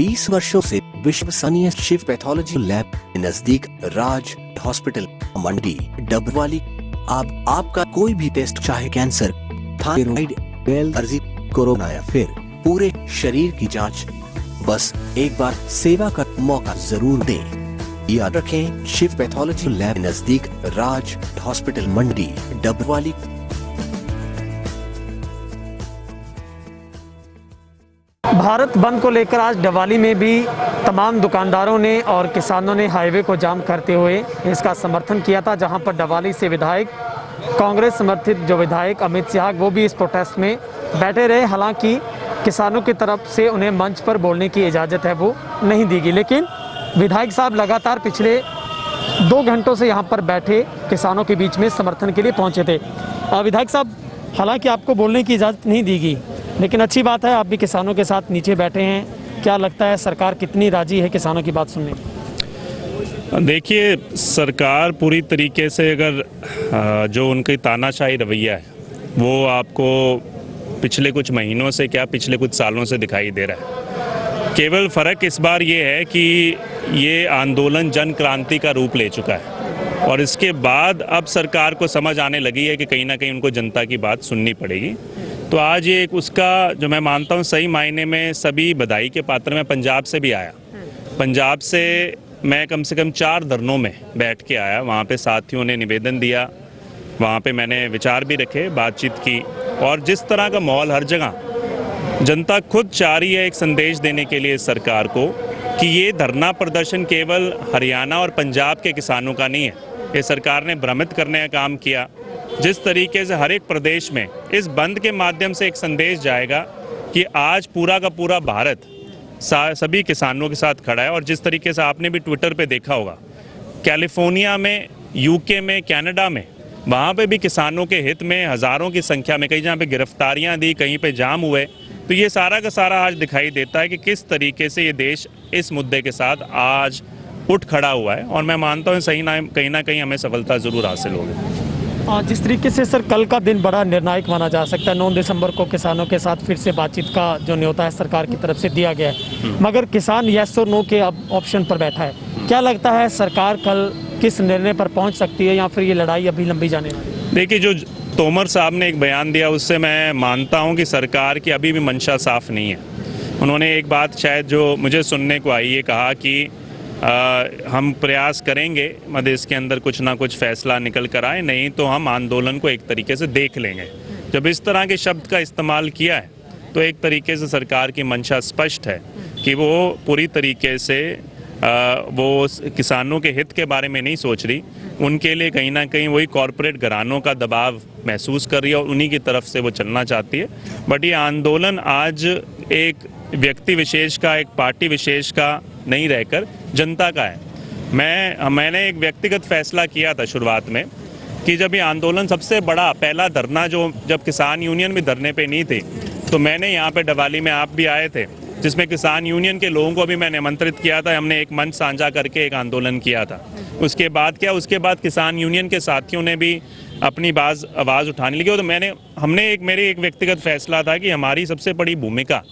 20 वर्षों से विश्वसनीय शिव पैथोलॉजी लैब नजदीक राज हॉस्पिटल मंडी डबवाली। आपका कोई भी टेस्ट, चाहे कैंसर, थायराइड, एलर्जी, कोरोना या फिर पूरे शरीर की जांच, बस एक बार सेवा का मौका जरूर दें। याद रखें, शिव पैथोलॉजी लैब नजदीक राज हॉस्पिटल मंडी डबवाली। भारत बंद को लेकर आज डबवाली में भी तमाम दुकानदारों ने और किसानों ने हाईवे को जाम करते हुए इसका समर्थन किया था, जहां पर डबवाली से विधायक, कांग्रेस समर्थित जो विधायक अमित सिहाग, वो भी इस प्रोटेस्ट में बैठे रहे। हालांकि किसानों की तरफ से उन्हें मंच पर बोलने की इजाज़त है वो नहीं दी गई, लेकिन विधायक साहब लगातार पिछले 2 घंटों से यहाँ पर बैठे किसानों के बीच में समर्थन के लिए पहुँचे थे। विधायक साहब, हालांकि आपको बोलने की इजाज़त नहीं दी गई, लेकिन अच्छी बात है आप भी किसानों के साथ नीचे बैठे हैं। क्या लगता है सरकार कितनी राजी है किसानों की बात सुनने? देखिए, सरकार पूरी तरीके से अगर जो उनकी तानाशाही रवैया है वो आपको पिछले कुछ महीनों से क्या पिछले कुछ सालों से दिखाई दे रहा है। केवल फ़र्क इस बार ये है कि ये आंदोलन जन क्रांति का रूप ले चुका है और इसके बाद अब सरकार को समझ आने लगी है कि कहीं ना कहीं उनको जनता की बात सुननी पड़ेगी। तो आज ये एक उसका जो मैं मानता हूँ सही मायने में सभी बधाई के पात्र। मैं पंजाब से भी आया, पंजाब से मैं कम से कम 4 धरनों में बैठ के आया। वहाँ पे साथियों ने निवेदन दिया, वहाँ पे मैंने विचार भी रखे, बातचीत की, और जिस तरह का माहौल हर जगह, जनता खुद चाह रही है एक संदेश देने के लिए सरकार को कि ये धरना प्रदर्शन केवल हरियाणा और पंजाब के किसानों का नहीं है। ये सरकार ने भ्रमित करने का काम किया। जिस तरीके से हर एक प्रदेश में इस बंद के माध्यम से एक संदेश जाएगा कि आज पूरा का पूरा भारत सभी किसानों के साथ खड़ा है। और जिस तरीके से आपने भी ट्विटर पे देखा होगा, कैलिफोर्निया में, यूके में, कनाडा में, वहाँ पे भी किसानों के हित में हज़ारों की संख्या में, कहीं जहाँ पे गिरफ्तारियाँ दी, कहीं पे जाम हुए। तो ये सारा का सारा आज दिखाई देता है कि किस तरीके से ये देश इस मुद्दे के साथ आज उठ खड़ा हुआ है। और मैं मानता हूँ सही कहीं ना कहीं हमें सफलता ज़रूर हासिल होगी। जिस तरीके से सर कल का दिन बड़ा निर्णायक माना जा सकता है, 9 दिसंबर को किसानों के साथ फिर से बातचीत का जो न्योता है सरकार की तरफ से दिया गया है, मगर किसान येस और नो के अब ऑप्शन पर बैठा है। क्या लगता है सरकार कल किस निर्णय पर पहुंच सकती है या फिर ये लड़ाई अभी लंबी जाने वाली है? देखिए, जो तोमर साहब ने एक बयान दिया उससे मैं मानता हूँ कि सरकार की अभी भी मंशा साफ नहीं है। उन्होंने एक बात शायद जो मुझे सुनने को आई, ये कहा कि हम प्रयास करेंगे मध्य के अंदर कुछ ना कुछ फैसला निकल कर आए, नहीं तो हम आंदोलन को एक तरीके से देख लेंगे। जब इस तरह के शब्द का इस्तेमाल किया है तो एक तरीके से सरकार की मंशा स्पष्ट है कि वो पूरी तरीके से वो किसानों के हित के बारे में नहीं सोच रही। उनके लिए कहीं ना कहीं वही कॉरपोरेट घरानों का दबाव महसूस कर रही है और उन्हीं की तरफ से वो चलना चाहती है। बट ये आंदोलन आज एक व्यक्ति विशेष का, एक पार्टी विशेष का नहीं रहकर जनता का है। मैंने एक व्यक्तिगत फैसला किया था शुरुआत में कि जब ये आंदोलन सबसे बड़ा पहला धरना, जो जब किसान यूनियन भी धरने पे नहीं थे, तो मैंने यहाँ पे डबवाली में, आप भी आए थे, जिसमें किसान यूनियन के लोगों को भी मैंने आमंत्रित किया था। हमने एक मंच साझा करके एक आंदोलन किया था। उसके बाद किसान यूनियन के साथियों ने भी अपनी आवाज़ उठाने लगी। तो मेरी एक व्यक्तिगत फैसला था कि हमारी सबसे बड़ी भूमिका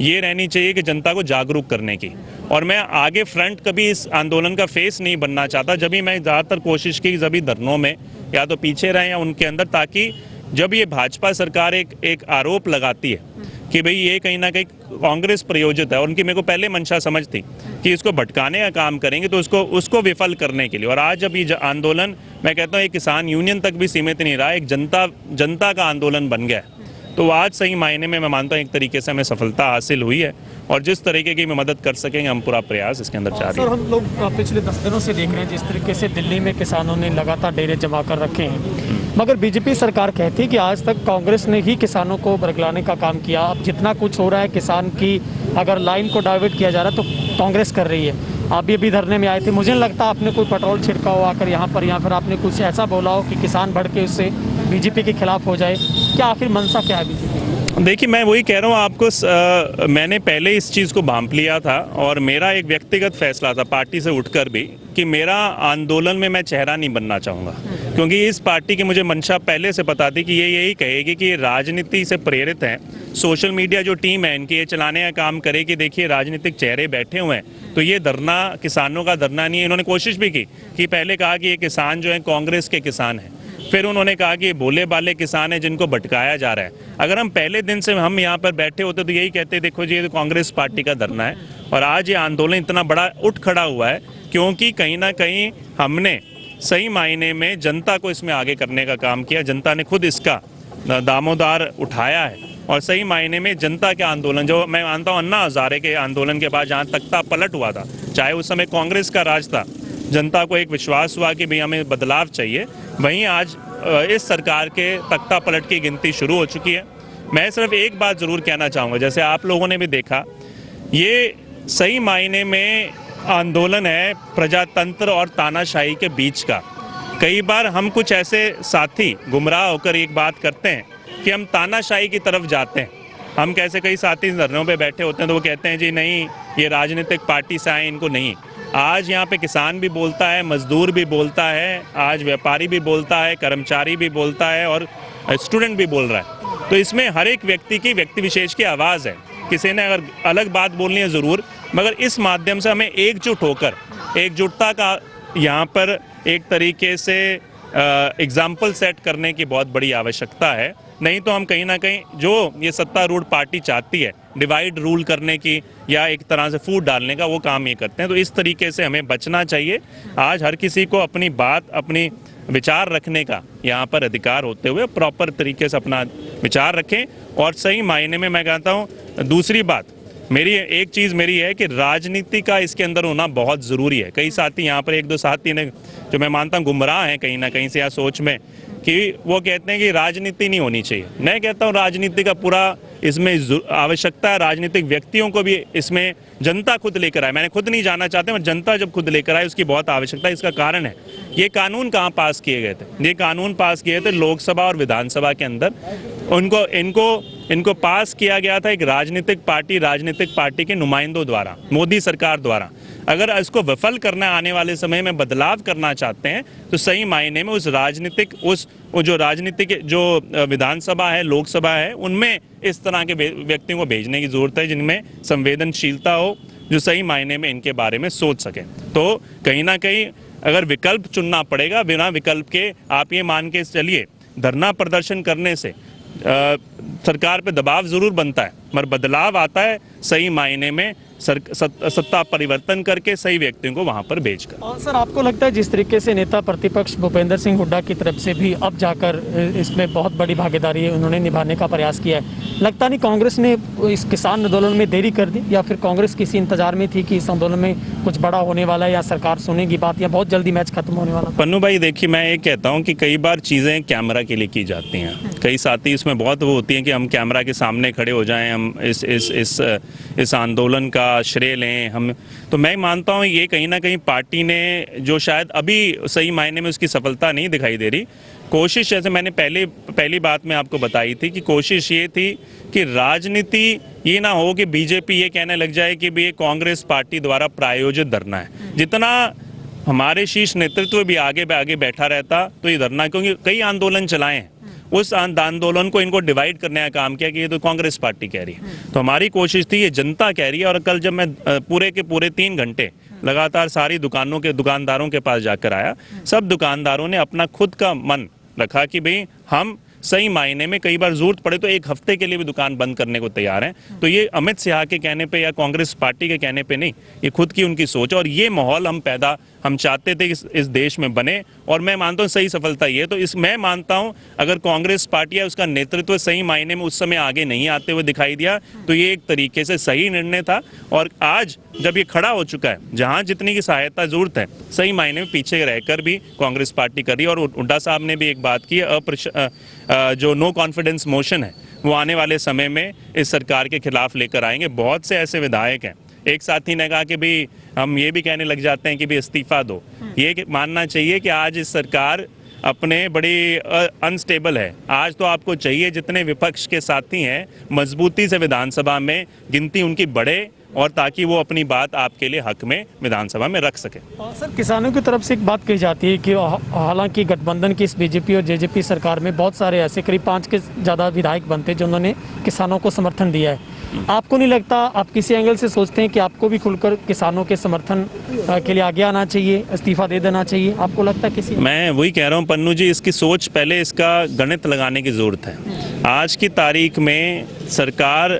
ये रहनी चाहिए कि जनता को जागरूक करने की। और मैं आगे फ्रंट कभी इस आंदोलन का फेस नहीं बनना चाहता। जब भी मैं ज़्यादातर कोशिश की सभी धरनों में या तो पीछे रहें या उनके अंदर, ताकि जब ये भाजपा सरकार एक आरोप लगाती है कि भाई ये कहीं ना कहीं कांग्रेस प्रायोजित है, और उनकी मेरे को पहले मंशा समझ थी कि इसको भटकाने का काम करेंगे, तो उसको विफल करने के लिए। और आज जब ये आंदोलन, मैं कहता हूँ एक किसान यूनियन तक भी सीमित नहीं रहा, एक जनता का आंदोलन बन गया है। तो आज सही मायने में मैं मानता हूँ एक तरीके से हमें सफलता हासिल हुई है और जिस तरीके की मदद कर सकेंगे हम पूरा प्रयास इसके अंदर जारी है। सर, हम लोग पिछले 10 दिनों से देख रहे हैं जिस तरीके से दिल्ली में किसानों ने लगातार डेरे जमा कर रखे हैं, मगर बीजेपी सरकार कहती है कि आज तक कांग्रेस ने ही किसानों को बरगलाने का काम किया। अब जितना कुछ हो रहा है किसान की अगर लाइन को डाइवर्ट किया जा रहा है तो कांग्रेस कर रही है। आप भी धरने में आए थे, मुझे नहीं लगता आपने कोई पेट्रोल छिड़का हो आकर यहाँ पर, या फिर आपने कुछ ऐसा बोला हो कि किसान बढ़ के उससे बीजेपी के खिलाफ हो जाए। क्या आखिर मंशा क्या है बीजेपी? देखिए, मैं वही कह रहा हूँ आपको, मैंने पहले इस चीज़ को भांप लिया था और मेरा एक व्यक्तिगत फैसला था पार्टी से उठकर भी कि मेरा आंदोलन में मैं चेहरा नहीं बनना चाहूँगा। क्योंकि इस पार्टी की मुझे मंशा पहले से पता थी कि ये यही कहेगी कि ये राजनीति से प्रेरित है। सोशल मीडिया जो टीम है इनकी, ये चलाने का काम करे कि देखिए राजनीतिक चेहरे बैठे हुए हैं, तो ये धरना किसानों का धरना नहीं है। इन्होंने कोशिश भी की कि पहले कहा कि ये किसान जो है कांग्रेस के किसान हैं, फिर उन्होंने कहा कि ये भोले भाले किसान हैं जिनको भटकाया जा रहा है। अगर हम पहले दिन से हम यहाँ पर बैठे होते तो यही कहते, देखो जी ये तो कांग्रेस पार्टी का धरना है। और आज ये आंदोलन इतना बड़ा उठ खड़ा हुआ है क्योंकि कहीं ना कहीं हमने सही मायने में जनता को इसमें आगे करने का काम किया। जनता ने खुद इसका दामोदार उठाया है और सही मायने में जनता के आंदोलन, जो मैं मानता हूँ अन्ना हजारे के आंदोलन के बाद जहाँ तख्ता पलट हुआ था, चाहे उस समय कांग्रेस का राज था, जनता को एक विश्वास हुआ कि भाई हमें बदलाव चाहिए, वहीं आज इस सरकार के तख्ता पलट की गिनती शुरू हो चुकी है। मैं सिर्फ एक बात ज़रूर कहना चाहूँगा, जैसे आप लोगों ने भी देखा, ये सही मायने में आंदोलन है प्रजातंत्र और तानाशाही के बीच का। कई बार हम कुछ ऐसे साथी गुमराह होकर एक बात करते हैं कि हम तानाशाही की तरफ जाते हैं। हम कैसे कई साथी धरनों पे बैठे होते हैं तो वो कहते हैं जी नहीं ये राजनीतिक पार्टी से आए, इनको नहीं। आज यहाँ पे किसान भी बोलता है, मजदूर भी बोलता है, आज व्यापारी भी बोलता है, कर्मचारी भी बोलता है और स्टूडेंट भी बोल रहा है। तो इसमें हर एक व्यक्ति की, व्यक्ति विशेष की आवाज़ है। किसी ने अगर अलग बात बोलनी है ज़रूर, मगर इस माध्यम से हमें एकजुट होकर, एकजुटता का यहाँ पर एक तरीके से एग्जाम्पल सेट करने की बहुत बड़ी आवश्यकता है। नहीं तो हम कहीं ना कहीं जो ये सत्तारूढ़ पार्टी चाहती है डिवाइड रूल करने की या एक तरह से फूट डालने का, वो काम ये करते हैं। तो इस तरीके से हमें बचना चाहिए। आज हर किसी को अपनी बात, अपनी विचार रखने का यहाँ पर अधिकार होते हुए प्रॉपर तरीके से अपना विचार रखें। और सही मायने में मैं कहता हूँ, दूसरी बात मेरी एक चीज़ मेरी है कि राजनीति का इसके अंदर होना बहुत ज़रूरी है। कई साथी यहाँ पर, एक दो साथी ने जो मैं मानता हूँ गुमराह हैं कहीं ना कहीं से या सोच में, कि वो कहते हैं कि राजनीति नहीं होनी चाहिए। मैं कहता हूँ राजनीति का पूरा इसमें आवश्यकता है। राजनीतिक व्यक्तियों को भी इसमें जनता खुद लेकर आए। मैंने खुद नहीं जाना चाहते, मगर जनता जब खुद लेकर आए उसकी बहुत आवश्यकता है। इसका कारण है ये कानून कहाँ पास किए गए थे? ये कानून पास किए थे लोकसभा और विधानसभा के अंदर। इनको पास किया गया था एक राजनीतिक पार्टी के नुमाइंदों द्वारा, मोदी सरकार द्वारा। अगर इसको विफल करना, आने वाले समय में बदलाव करना चाहते हैं, तो सही मायने में उस राजनीतिक जो विधानसभा है, लोकसभा है, उनमें इस तरह के व्यक्तियों को भेजने की जरूरत है जिनमें संवेदनशीलता हो, जो सही मायने में इनके बारे में सोच सकें। तो कहीं ना कहीं अगर विकल्प चुनना पड़ेगा, बिना विकल्प के आप ये मान के चलिए धरना प्रदर्शन करने से सरकार पे दबाव जरूर बनता है, मगर बदलाव आता है सही मायने में सत्ता परिवर्तन करके सही व्यक्तियों को वहां पर भेजकर। और सर, आपको लगता है जिस तरीके से नेता प्रतिपक्ष भूपेंद्र सिंह हुड्डा की तरफ से भी अब जाकर इसमें बहुत बड़ी भागीदारी उन्होंने निभाने का प्रयास किया है, लगता नहीं कांग्रेस ने इस किसान आंदोलन में देरी कर दी, या फिर कांग्रेस किसी इंतजार में थी कि इस आंदोलन में कुछ बड़ा होने वाला है या सरकार सुनेगी बात, या बहुत जल्दी मैच खत्म होने वाला? पन्नू भाई देखिए, मैं ये कहता हूँ कि कई बार चीज़ें कैमरा के लिए की जाती हैं। कई साथी इसमें बहुत वो होती हैं कि हम कैमरा के सामने खड़े हो जाएं, हम इस आंदोलन का श्रेय लें हम। तो मैं मानता हूँ ये कहीं ना कहीं पार्टी ने, जो शायद अभी सही मायने में उसकी सफलता नहीं दिखाई दे रही, कोशिश, जैसे मैंने पहली बात में आपको बताई थी कि कोशिश ये थी कि राजनीति ये ना हो कि बीजेपी ये कहने लग जाए कि ये कांग्रेस पार्टी द्वारा प्रायोजित धरना है। जितना हमारे शीर्ष नेतृत्व भी आगे बैठा रहता तो ये धरना, क्योंकि कई आंदोलन चलाए हैं, उस आंदोलन को इनको डिवाइड करने का काम किया कि ये तो कांग्रेस पार्टी कह रही है। तो हमारी कोशिश थी, ये जनता कह रही है। और कल जब मैं पूरे के पूरे 3 घंटे लगातार सारी दुकानदारों के पास जाकर आया, सब दुकानदारों ने अपना खुद का मन रखा कि भाई हम सही मायने में कई बार जरूरत पड़े तो 1 हफ्ते के लिए भी दुकान बंद करने को तैयार हैं। तो ये अमित शाह के कहने पे या कांग्रेस पार्टी के कहने पे नहीं, ये खुद की उनकी सोच है। और ये माहौल हम चाहते थे इस देश में बने, और मैं मानता हूँ सही सफलता ये। तो मैं मानता हूँ अगर कांग्रेस पार्टी या उसका नेतृत्व सही मायने में उस समय आगे नहीं आते हुए दिखाई दिया, तो ये एक तरीके से सही निर्णय था। और आज जब ये खड़ा हो चुका है, जहाँ जितनी की सहायता जरूरत है, सही मायने में पीछे रहकर भी कांग्रेस पार्टी कर रही है। और हुड्डा साहब ने भी एक बात की, जो नो कॉन्फिडेंस मोशन है वो आने वाले समय में इस सरकार के खिलाफ लेकर आएंगे। बहुत से ऐसे विधायक हैं, एक साथी ने कहा कि भाई हम ये भी कहने लग जाते हैं कि भाई इस्तीफा दो। ये मानना चाहिए कि आज इस सरकार अपने बड़ी अनस्टेबल है। आज तो आपको चाहिए जितने विपक्ष के साथी हैं मजबूती से विधानसभा में गिनती उनकी बढ़े और ताकि वो अपनी बात आपके लिए हक में विधानसभा में रख सके। सर, किसानों की तरफ से एक बात कही जाती है कि हालांकि गठबंधन की इस बीजेपी और जेजेपी सरकार में बहुत सारे ऐसे करीब 5 के ज़्यादा विधायक बनते हैं जिन्होंने किसानों को समर्थन दिया है। आपको नहीं लगता, आप किसी एंगल से सोचते हैं कि आपको भी खुलकर किसानों के समर्थन के लिए आगे आना चाहिए, इस्तीफा दे देना चाहिए? आपको लगता है किसी? मैं वही कह रहा हूँ पन्नू जी, इसकी सोच पहले इसका गणित लगाने की ज़रूरत है। आज की तारीख में सरकार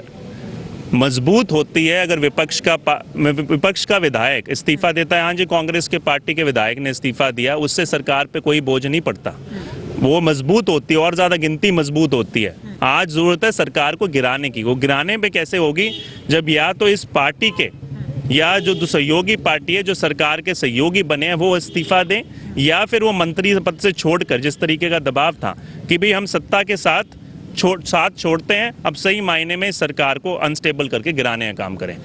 मजबूत होती है अगर विपक्ष का विधायक इस्तीफा देता है। हाँ जी, कांग्रेस के पार्टी के विधायक ने इस्तीफा दिया, उससे सरकार पे कोई बोझ नहीं पड़ता, वो मजबूत होती है और ज़्यादा गिनती मजबूत होती है। आज ज़रूरत है सरकार को गिराने की। वो गिराने पे कैसे होगी? जब या तो इस पार्टी के या जो सहयोगी पार्टी है, जो सरकार के सहयोगी बने हैं, वो इस्तीफा दें, या फिर वो मंत्री पद से छोड़कर, जिस तरीके का दबाव था कि भाई हम सत्ता के साथ छोड़ते हैं, अब सही मायने में सरकार को अनस्टेबल करके गिराने का काम करें।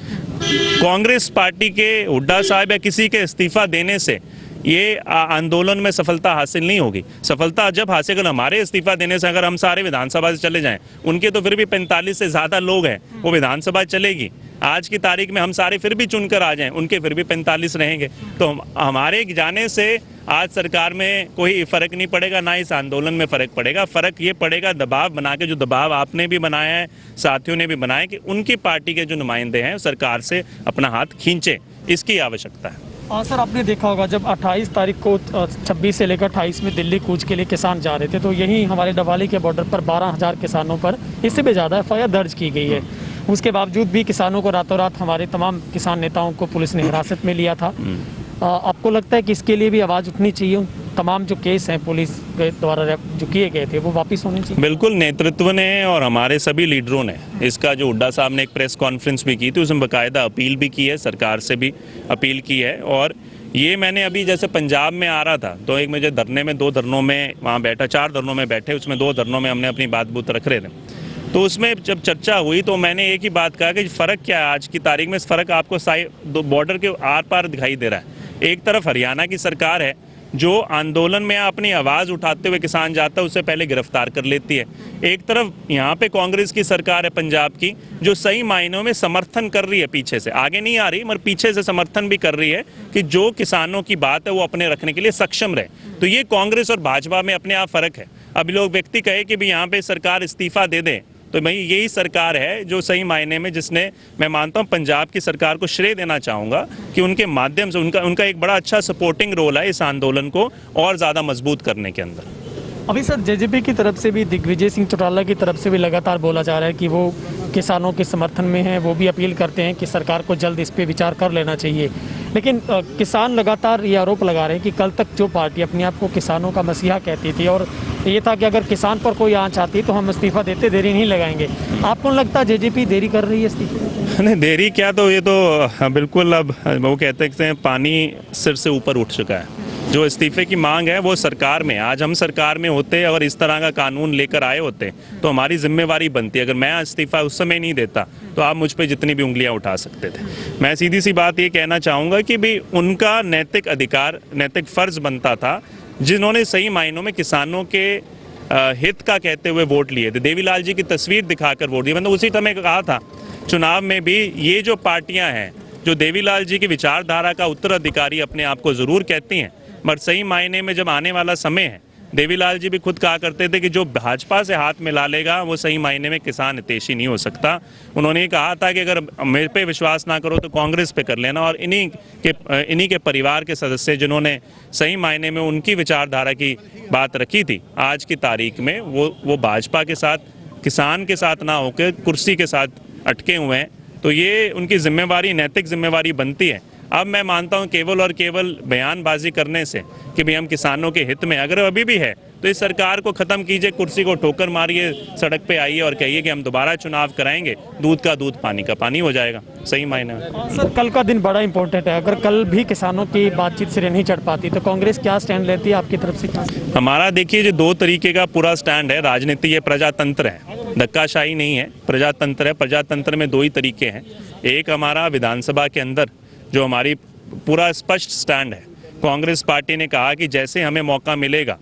कांग्रेस पार्टी के हुड्डा साहब या किसी के इस्तीफा देने से ये आंदोलन में सफलता हासिल नहीं होगी। सफलता जब हासिल, अगर हमारे इस्तीफा देने से अगर हम सारे विधानसभा से चले जाएं, उनके तो फिर भी 45 से ज़्यादा लोग हैं, वो विधानसभा चलेगी। आज की तारीख में हम सारे फिर भी चुनकर आ जाएं, उनके फिर भी 45 रहेंगे। तो हमारे जाने से आज सरकार में कोई फ़र्क नहीं पड़ेगा, ना इस आंदोलन में फ़र्क पड़ेगा। फ़र्क ये पड़ेगा दबाव बना के, जो दबाव आपने भी बनाया है, साथियों ने भी बनाया, कि उनकी पार्टी के जो नुमाइंदे हैं सरकार से अपना हाथ खींचे, इसकी आवश्यकता है। हाँ सर, आपने देखा होगा जब 28 तारीख को 26 से लेकर 28 में दिल्ली कूच के लिए किसान जा रहे थे, तो यहीं हमारे डवाली के बॉर्डर पर 12,000 किसानों पर इससे भी ज़्यादा FIR दर्ज की गई है। उसके बावजूद भी किसानों को रातों रात हमारे तमाम किसान नेताओं को पुलिस ने हिरासत में लिया था। आपको लगता है कि इसके लिए भी आवाज़ उठनी चाहिए? तमाम जो केस हैं पुलिस के द्वारा जो किए गए थे वो वापस होने चाहिए? बिल्कुल, नेतृत्व ने और हमारे सभी लीडरों ने इसका, जो हुड्डा साहब ने एक प्रेस कॉन्फ्रेंस भी की थी, उसमें बाकायदा अपील भी की है, सरकार से भी अपील की है। और ये मैंने अभी जैसे पंजाब में आ रहा था तो एक मुझे धरने में 2 धरनों में वहाँ बैठा, 4 धरनों में बैठे, उसमें 2 धरनों में हमने अपनी बात बूत रख रहे थे। तो उसमें जब चर्चा हुई तो मैंने एक ही बात कहा कि फ़र्क क्या है आज की तारीख में? इस फ़र्क आपको बॉर्डर के आर पार दिखाई दे रहा है। एक तरफ हरियाणा की सरकार है जो आंदोलन में अपनी आवाज़ उठाते हुए किसान जाता है उससे पहले गिरफ्तार कर लेती है। एक तरफ यहाँ पे कांग्रेस की सरकार है पंजाब की, जो सही मायनों में समर्थन कर रही है, पीछे से, आगे नहीं आ रही मगर पीछे से समर्थन भी कर रही है कि जो किसानों की बात है वो अपने रखने के लिए सक्षम रहे। तो ये कांग्रेस और भाजपा में अपने आप फ़र्क है। अब लोग व्यक्ति कहे कि भाई यहाँ पे सरकार इस्तीफा दे दे, तो भाई यही सरकार है जो सही मायने में, जिसने, मैं मानता हूँ पंजाब की सरकार को श्रेय देना चाहूँगा कि उनके माध्यम से उनका एक बड़ा अच्छा सपोर्टिंग रोल है इस आंदोलन को और ज़्यादा मजबूत करने के अंदर। अभी सर जेजेपी की तरफ से भी, दिग्विजय सिंह चौटाला की तरफ से भी लगातार बोला जा रहा है कि वो किसानों के समर्थन में हैं, वो भी अपील करते हैं कि सरकार को जल्द इस पे विचार कर लेना चाहिए। लेकिन किसान लगातार ये आरोप लगा रहे हैं कि कल तक जो पार्टी अपने आप को किसानों का मसीहा कहती थी और ये था कि अगर किसान पर कोई आंच आती तो हम इस्तीफा देते देरी नहीं लगाएंगे। आपको लगता है जेजेपी देरी कर रही है इस्तीफे? नहीं, देरी क्या, तो ये तो बिल्कुल, अब वो कहते हैं पानी सिर से ऊपर उठ चुका है। जो इस्तीफे की मांग है वो सरकार में, आज हम सरकार में होते और इस तरह का कानून लेकर आए होते तो हमारी जिम्मेवारी बनती है। अगर मैं इस्तीफा उस समय नहीं देता तो आप मुझ पे जितनी भी उंगलियां उठा सकते थे। मैं सीधी सी बात ये कहना चाहूँगा कि भाई उनका नैतिक अधिकार, नैतिक फ़र्ज़ बनता था, जिन्होंने सही मायनों में किसानों के हित का कहते हुए वोट लिए थे, देवीलाल जी की तस्वीर दिखाकर वोट दिए। मतलब उसी समय कहा था चुनाव में भी, ये जो पार्टियां हैं जो देवीलाल जी की विचारधारा का उत्तराधिकारी अपने आप को ज़रूर कहती हैं, मगर सही मायने में जब आने वाला समय है, देवीलाल जी भी खुद कहा करते थे कि जो भाजपा से हाथ मिला लेगा वो सही मायने में किसान हितैषी नहीं हो सकता। उन्होंने कहा था कि अगर मेरे पे विश्वास ना करो तो कांग्रेस पे कर लेना, और इन्हीं के परिवार के सदस्य जिन्होंने सही मायने में उनकी विचारधारा की बात रखी थी, आज की तारीख में वो भाजपा के साथ, किसान के साथ ना होकर कुर्सी के साथ अटके हुए हैं। तो ये उनकी जिम्मेवारी, नैतिक जिम्मेवारी बनती है। अब मैं मानता हूं केवल और केवल बयानबाजी करने से कि भाई हम किसानों के हित में, अगर अभी भी है तो इस सरकार को ख़त्म कीजिए, कुर्सी को ठोकर मारिए, सड़क पे आइए और कहिए कि हम दोबारा चुनाव कराएंगे, दूध का दूध पानी का पानी हो जाएगा सही मायने में। सर, कल का दिन बड़ा इंपॉर्टेंट है। अगर कल भी किसानों की बातचीत सिरे नहीं चढ़ पाती तो कांग्रेस क्या स्टैंड लेती है आपकी तरफ से? हमारा देखिए जो 2 तरीके का पूरा स्टैंड है। राजनीति ये प्रजातंत्र है, धक्काशाही नहीं है, प्रजातंत्र है। प्रजातंत्र में 2 ही तरीके हैं। एक हमारा विधानसभा के अंदर जो हमारी पूरा स्पष्ट स्टैंड है, कांग्रेस पार्टी ने कहा कि जैसे हमें मौका मिलेगा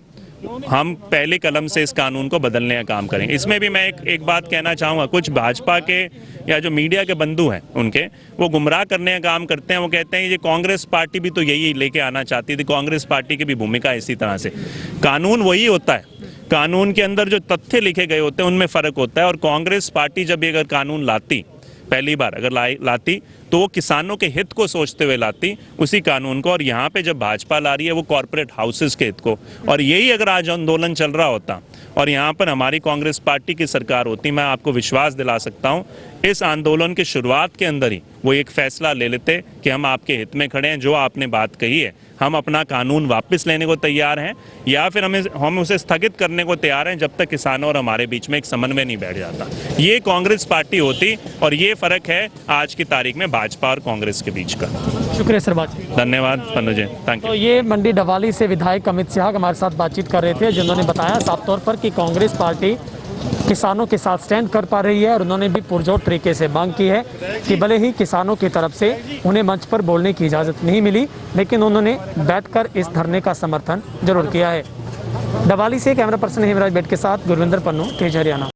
हम पहले कलम से इस कानून को बदलने का काम करेंगे। इसमें भी मैं एक बात कहना चाहूँगा, कुछ भाजपा के या जो मीडिया के बंधु हैं उनके, वो गुमराह करने का काम करते हैं। वो कहते हैं ये कांग्रेस पार्टी भी तो यही लेके आना चाहती थी, कांग्रेस पार्टी की भी भूमिका इसी तरह से। कानून वही होता है, कानून के अंदर जो तथ्य लिखे गए होते हैं उनमें फ़र्क होता है। और कांग्रेस पार्टी जब ये अगर कानून लाती, पहली बार अगर लाती तो वो किसानों के हित को सोचते हुए लाती उसी कानून को। और यहाँ पे जब भाजपा ला रही है वो कॉरपोरेट हाउसेस के हित को। और यही अगर आज आंदोलन चल रहा होता और यहाँ पर हमारी कांग्रेस पार्टी की सरकार होती, मैं आपको विश्वास दिला सकता हूँ इस आंदोलन की शुरुआत के अंदर ही वो एक फैसला ले लेते कि हम आपके हित में खड़े हैं। जो आपने बात कही है, हम अपना कानून वापस लेने को तैयार हैं या फिर हम उसे स्थगित करने को तैयार हैं जब तक किसानों और हमारे बीच में एक समन्वय नहीं बैठ जाता। ये कांग्रेस पार्टी होती और ये फ़र्क है आज की तारीख में भाजपा और कांग्रेस के बीच का। शुक्रिया सर बातचीत। धन्यवाद पन्नू जी, थैंक यू। तो ये मंडी डबवाली से विधायक अमित सिहाग हमारे साथ बातचीत कर रहे थे, जिन्होंने बताया साफ तौर पर कि कांग्रेस पार्टी किसानों के साथ स्टैंड कर पा रही है। और उन्होंने भी पुरजोर तरीके से मांग की है कि भले ही किसानों की तरफ से उन्हें मंच पर बोलने की इजाज़त नहीं मिली, लेकिन उन्होंने बैठकर इस धरने का समर्थन जरूर किया है। डबवाली से कैमरा पर्सन हेमराज बेट के साथ गुरविंदर पन्नू, तेज हरियाणा।